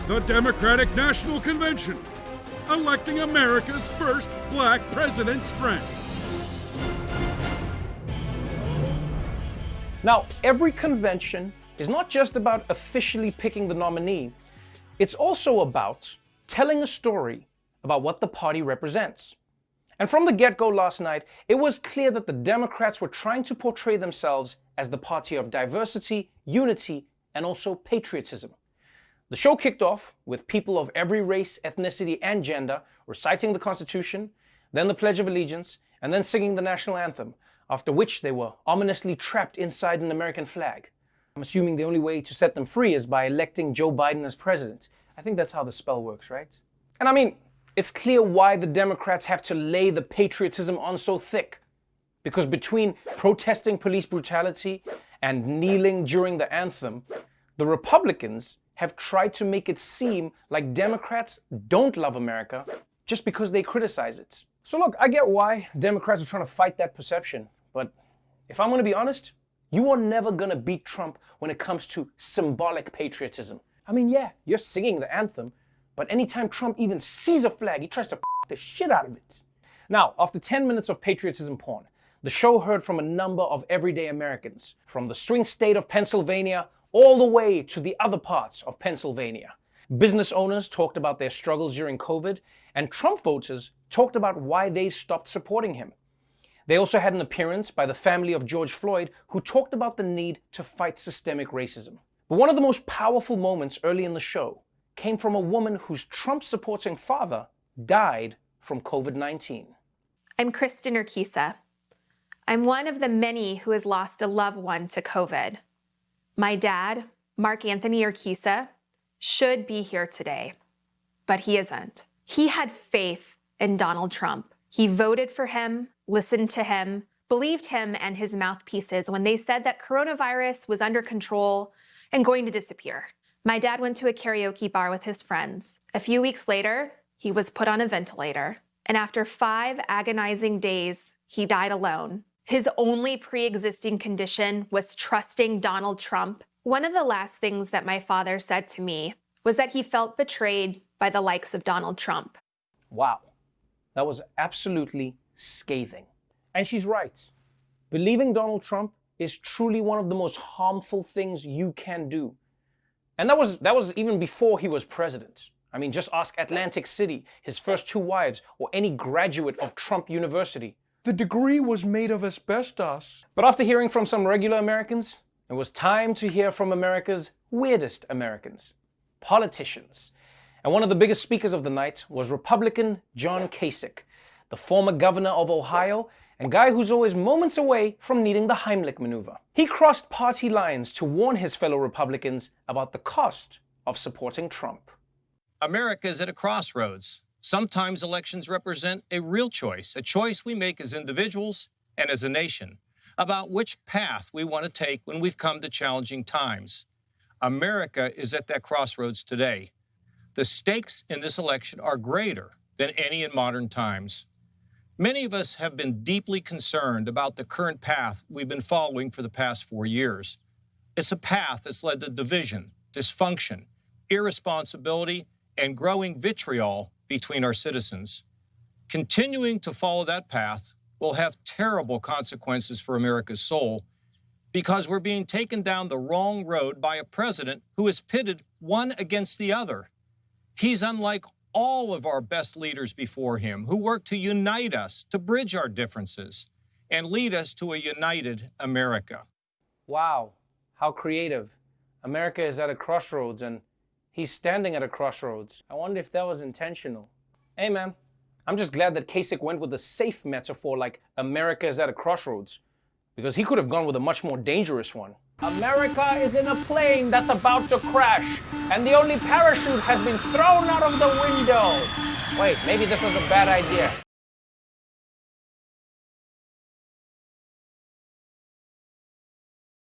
the Democratic National Convention, electing America's first black president's friend. Now, every convention is not just about officially picking the nominee, it's also about telling a story about what the party represents. And from the get-go last night, it was clear that the Democrats were trying to portray themselves as the party of diversity, unity, and also patriotism. The show kicked off with people of every race, ethnicity, and gender reciting the Constitution, then the Pledge of Allegiance, and then singing the national anthem, after which they were ominously trapped inside an American flag. I'm assuming the only way to set them free is by electing Joe Biden as president. I think that's how the spell works, right? And I mean, it's clear why the Democrats have to lay the patriotism on so thick. Because between protesting police brutality and kneeling during the anthem, the Republicans have tried to make it seem like Democrats don't love America just because they criticize it. So look, I get why Democrats are trying to fight that perception, but if I'm going to be honest, you are never going to beat Trump when it comes to symbolic patriotism. I mean, yeah, you're singing the anthem, but anytime Trump even sees a flag, he tries to the shit out of it. Now, after 10 minutes of patriotism porn, the show heard from a number of everyday Americans, from the swing state of Pennsylvania all the way to the other parts of Pennsylvania. Business owners talked about their struggles during COVID, and Trump voters talked about why they stopped supporting him. They also had an appearance by the family of George Floyd, who talked about the need to fight systemic racism. But one of the most powerful moments early in the show came from a woman whose Trump-supporting father died from COVID-19. I'm Kristen Urquiza. I'm one of the many who has lost a loved one to COVID. My dad, Mark Anthony Urquiza, should be here today, but he isn't. He had faith in Donald Trump. He voted for him, listened to him, believed him and his mouthpieces when they said that coronavirus was under control and going to disappear. My dad went to a karaoke bar with his friends. A few weeks later, he was put on a ventilator. And after 5 agonizing days, he died alone. His only pre-existing condition was trusting Donald Trump. One of the last things that my father said to me was that he felt betrayed by the likes of Donald Trump. Wow, that was absolutely scathing. And she's right. Believing Donald Trump is truly one of the most harmful things you can do. And that was even before he was president. I mean, just ask Atlantic City, his first 2 wives, or any graduate of Trump University. The degree was made of asbestos. But after hearing from some regular Americans, it was time to hear from America's weirdest Americans, politicians. And one of the biggest speakers of the night was Republican John Kasich, the former governor of Ohio, and guy who's always moments away from needing the Heimlich maneuver. He crossed party lines to warn his fellow Republicans about the cost of supporting Trump. America is at a crossroads. Sometimes elections represent a real choice, a choice we make as individuals and as a nation, about which path we want to take when we've come to challenging times. America is at that crossroads today. The stakes in this election are greater than any in modern times. Many of us have been deeply concerned about the current path we've been following for the past 4 years. It's a path that's led to division, dysfunction, irresponsibility, and growing vitriol between our citizens. Continuing to follow that path will have terrible consequences for America's soul because we're being taken down the wrong road by a president who is pitted one against the other. He's unlike all of our best leaders before him who worked to unite us, to bridge our differences, and lead us to a united America. Wow, how creative. America is at a crossroads and he's standing at a crossroads. I wonder if that was intentional. Hey man, I'm just glad that Kasich went with a safe metaphor like America is at a crossroads, because he could have gone with a much more dangerous one. America is in a plane that's about to crash, and the only parachute has been thrown out of the window. Wait, maybe this was a bad idea.